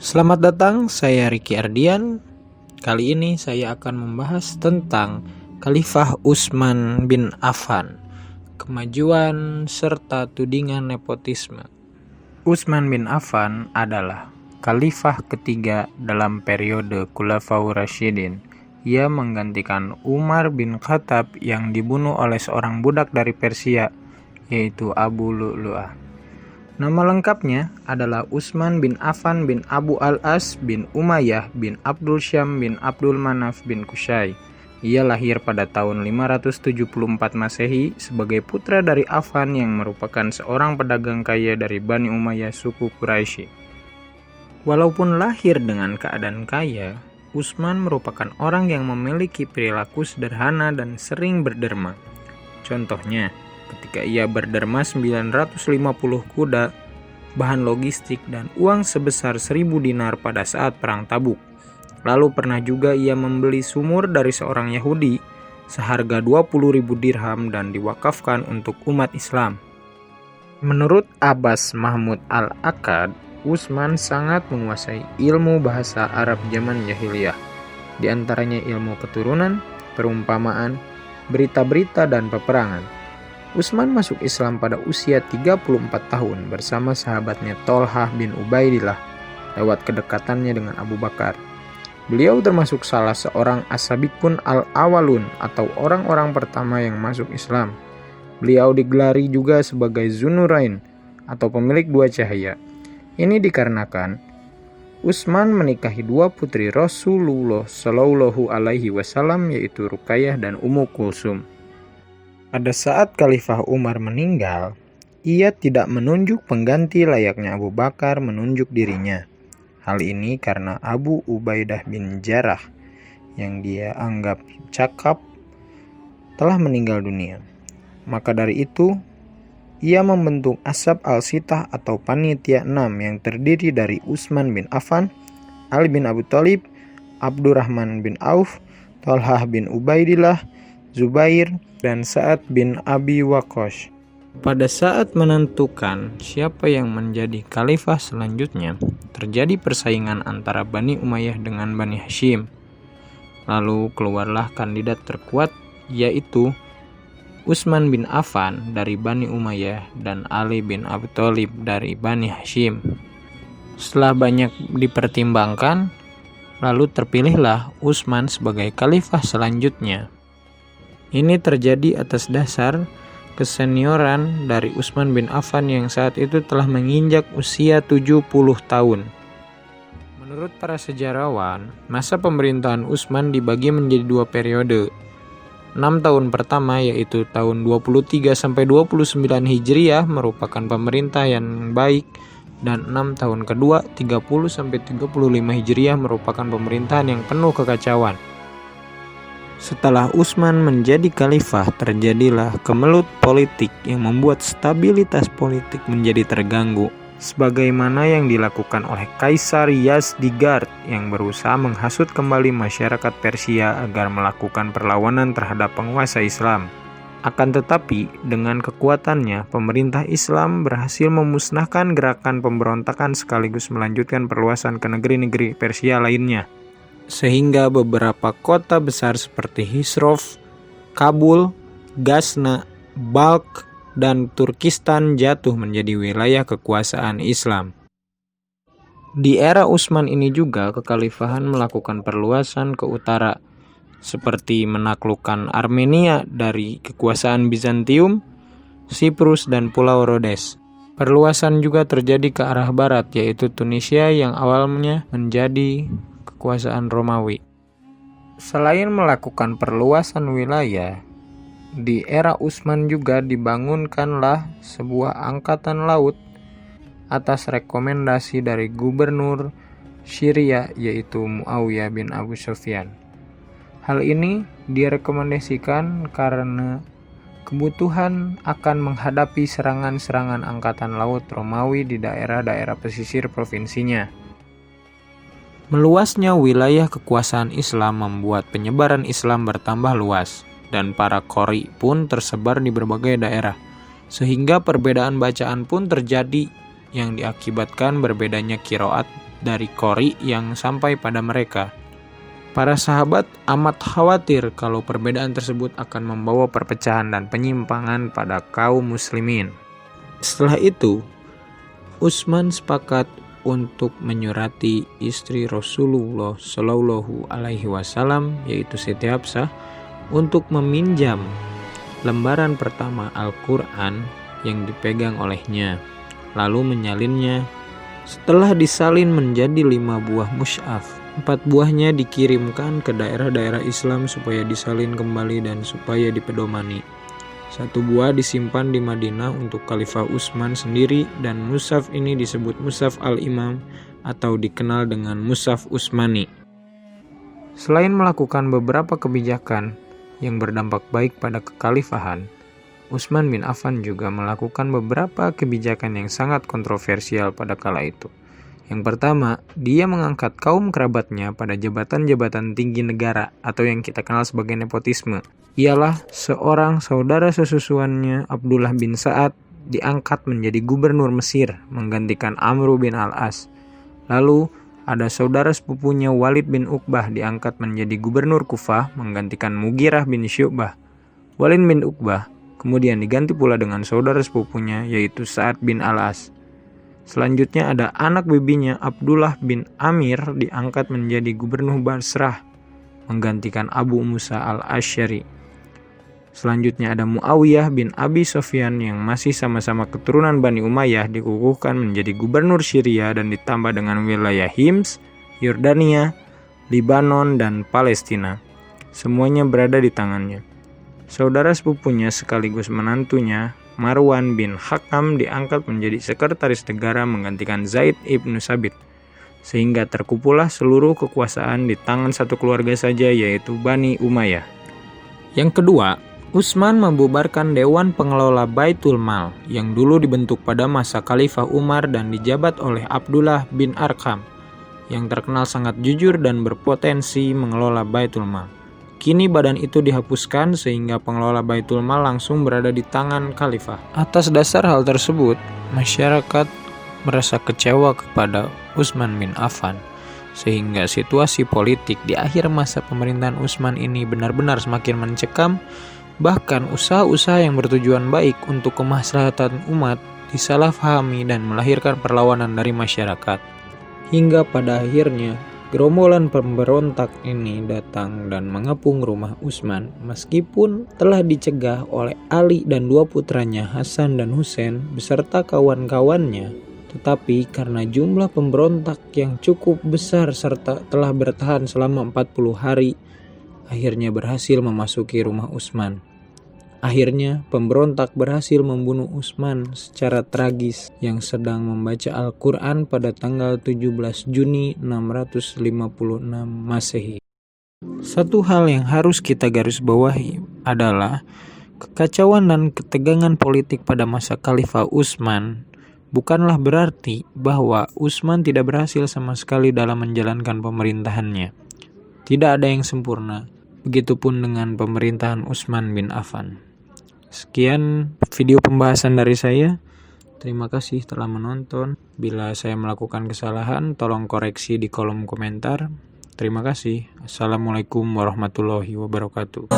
Selamat datang, saya Ricky Ardian. Kali ini saya akan membahas tentang Khalifah Utsman bin Affan, kemajuan serta tudingan nepotisme. Utsman bin Affan adalah khalifah ketiga dalam periode Khulafaur Rasyidin. Ia menggantikan Umar bin Khattab yang dibunuh oleh seorang budak dari Persia, yaitu Abu Lu'lu'ah. Nama lengkapnya adalah Utsman bin Affan bin Abu al-As bin Umayyah bin Abdul Syam bin Abdul Manaf bin Qusay. Ia lahir pada tahun 574 Masehi sebagai putra dari Affan yang merupakan seorang pedagang kaya dari Bani Umayyah suku Quraisy. Walaupun lahir dengan keadaan kaya, Utsman merupakan orang yang memiliki perilaku sederhana dan sering berderma. Contohnya, ketika ia berderma 950 kuda, bahan logistik, dan uang sebesar 1000 dinar pada saat perang Tabuk. Lalu pernah juga ia membeli sumur dari seorang Yahudi seharga 20.000 dirham dan diwakafkan untuk umat Islam. Menurut Abbas Mahmud Al-Aqad, Utsman sangat menguasai ilmu bahasa Arab zaman jahiliyah, di antaranya ilmu keturunan, perumpamaan, berita-berita, dan peperangan. Utsman masuk Islam pada usia 34 tahun bersama sahabatnya Tolhah bin Ubaidillah lewat kedekatannya dengan Abu Bakar. Beliau termasuk salah seorang as-sabiqun al-awwalun atau orang-orang pertama yang masuk Islam. Beliau digelari juga sebagai Dzunurain atau pemilik dua cahaya. Ini dikarenakan Utsman menikahi dua putri Rasulullah Shallallahu Alaihi Wasallam, yaitu Ruqayyah dan Ummu Kulsum. Pada saat Khalifah Umar meninggal, ia tidak menunjuk pengganti layaknya Abu Bakar menunjuk dirinya. Hal ini karena Abu Ubaidah bin Jarrah yang dia anggap cakap telah meninggal dunia. Maka dari itu, ia membentuk Ashab al-Sittah atau Panitia 6 yang terdiri dari Utsman bin Affan, Ali bin Abi Thalib, Abdurrahman bin Auf, Tolhah bin Ubaidillah, Zubair, dan Sa'ad bin Abi Waqqas. Pada saat menentukan siapa yang menjadi khalifah selanjutnya, terjadi persaingan antara Bani Umayyah dengan Bani Hashim. Lalu keluarlah kandidat terkuat, yaitu Utsman bin Affan dari Bani Umayyah dan Ali bin Abi Thalib dari Bani Hashim. Setelah banyak dipertimbangkan, lalu terpilihlah Utsman sebagai khalifah selanjutnya. Ini terjadi atas dasar kesenioran dari Utsman bin Affan yang saat itu telah menginjak usia 70 tahun. Menurut para sejarawan, masa pemerintahan Utsman dibagi menjadi dua periode. 6 tahun pertama, yaitu tahun 23 sampai 29 Hijriah, merupakan pemerintah yang baik, dan 6 tahun kedua 30 sampai 35 Hijriah merupakan pemerintahan yang penuh kekacauan. Setelah Utsman menjadi khalifah, terjadilah kemelut politik yang membuat stabilitas politik menjadi terganggu, sebagaimana yang dilakukan oleh Kaisar Yazdegerd yang berusaha menghasut kembali masyarakat Persia agar melakukan perlawanan terhadap penguasa Islam. Akan tetapi, dengan kekuatannya, pemerintah Islam berhasil memusnahkan gerakan pemberontakan sekaligus melanjutkan perluasan ke negeri-negeri Persia lainnya. Sehingga beberapa kota besar seperti Hisrof, Kabul, Ghazna, Balkh, dan Turkistan jatuh menjadi wilayah kekuasaan Islam. Di era Utsman ini juga kekhalifahan melakukan perluasan ke utara, seperti menaklukkan Armenia dari kekuasaan Bizantium, Siprus, dan Pulau Rhodes. Perluasan juga terjadi ke arah barat, yaitu Tunisia yang awalnya menjadi kekuasaan Romawi. Selain melakukan perluasan wilayah, di era Utsman juga dibangunkanlah sebuah angkatan laut atas rekomendasi dari gubernur Syria, yaitu Muawiyah bin Abu Sufyan. Hal ini direkomendasikan karena kebutuhan akan menghadapi serangan-serangan angkatan laut Romawi di daerah-daerah pesisir provinsinya. Meluasnya wilayah kekuasaan Islam membuat penyebaran Islam bertambah luas, dan para qori pun tersebar di berbagai daerah, sehingga perbedaan bacaan pun terjadi yang diakibatkan berbedanya qiraat dari Qori yang sampai pada mereka. Para sahabat amat khawatir kalau perbedaan tersebut akan membawa perpecahan dan penyimpangan pada kaum muslimin. Setelah itu, Utsman sepakat untuk menyurati istri Rasulullah Shallallahu Alaihi Wasallam, yaitu Siti Hafsah, untuk meminjam lembaran pertama Al-Quran yang dipegang olehnya, lalu menyalinnya. Setelah disalin menjadi 5 buah mushaf, 4 buahnya dikirimkan ke daerah-daerah Islam supaya disalin kembali dan supaya dipedomani. 1 buah disimpan di Madinah untuk Khalifah Utsman sendiri, dan mushaf ini disebut Mushaf Al-Imam atau dikenal dengan Mushaf Utsmani. Selain melakukan beberapa kebijakan yang berdampak baik pada kekhalifahan, Utsman bin Affan juga melakukan beberapa kebijakan yang sangat kontroversial pada kala itu. Yang pertama, dia mengangkat kaum kerabatnya pada jabatan-jabatan tinggi negara atau yang kita kenal sebagai nepotisme. Ialah seorang saudara sesusuannya, Abdullah bin Sa'ad, diangkat menjadi gubernur Mesir menggantikan Amr bin Al-As. Lalu ada saudara sepupunya Walid bin Uqbah diangkat menjadi gubernur Kufah menggantikan Mughirah bin Syu'bah. Walid bin Uqbah kemudian diganti pula dengan saudara sepupunya, yaitu Sa'ad bin Al-As. Selanjutnya ada anak bibinya Abdullah bin Amir diangkat menjadi gubernur Basrah menggantikan Abu Musa al-Asy'ari. Selanjutnya ada Muawiyah bin Abi Sufyan yang masih sama-sama keturunan Bani Umayyah dikukuhkan menjadi gubernur Syria dan ditambah dengan wilayah Hims, Yordania, Libanon, dan Palestina. Semuanya berada di tangannya. Saudara sepupunya sekaligus menantunya, Marwan bin Hakam, diangkat menjadi sekretaris negara menggantikan Zaid ibnu Sabit, sehingga terkumpullah seluruh kekuasaan di tangan satu keluarga saja, yaitu Bani Umayyah. Yang kedua, Utsman membubarkan Dewan Pengelola Baitul Mal yang dulu dibentuk pada masa Khalifah Umar dan dijabat oleh Abdullah bin Arqam, yang terkenal sangat jujur dan berpotensi mengelola Baitul Mal. Kini badan itu dihapuskan sehingga pengelola Baitul Mal langsung berada di tangan Khalifah. Atas dasar hal tersebut, masyarakat merasa kecewa kepada Utsman bin Affan, sehingga situasi politik di akhir masa pemerintahan Utsman ini benar-benar semakin mencekam. Bahkan usaha-usaha yang bertujuan baik untuk kemaslahatan umat disalahpahami dan melahirkan perlawanan dari masyarakat. Hingga pada akhirnya gerombolan pemberontak ini datang dan mengepung rumah Utsman meskipun telah dicegah oleh Ali dan 2 putranya Hasan dan Husain beserta kawan-kawannya. Tetapi karena jumlah pemberontak yang cukup besar serta telah bertahan selama 40 hari, akhirnya berhasil memasuki rumah Utsman. Akhirnya pemberontak berhasil membunuh Utsman secara tragis yang sedang membaca Al-Quran pada tanggal 17 Juni 656 Masehi. Satu hal yang harus kita garis bawahi adalah kekacauan dan ketegangan politik pada masa Khalifah Utsman bukanlah berarti bahwa Utsman tidak berhasil sama sekali dalam menjalankan pemerintahannya. Tidak ada yang sempurna, begitupun dengan pemerintahan Utsman bin Affan. Sekian video pembahasan dari saya. Terima kasih telah menonton. Bila saya melakukan kesalahan, tolong koreksi di kolom komentar. Terima kasih. Assalamualaikum warahmatullahi wabarakatuh.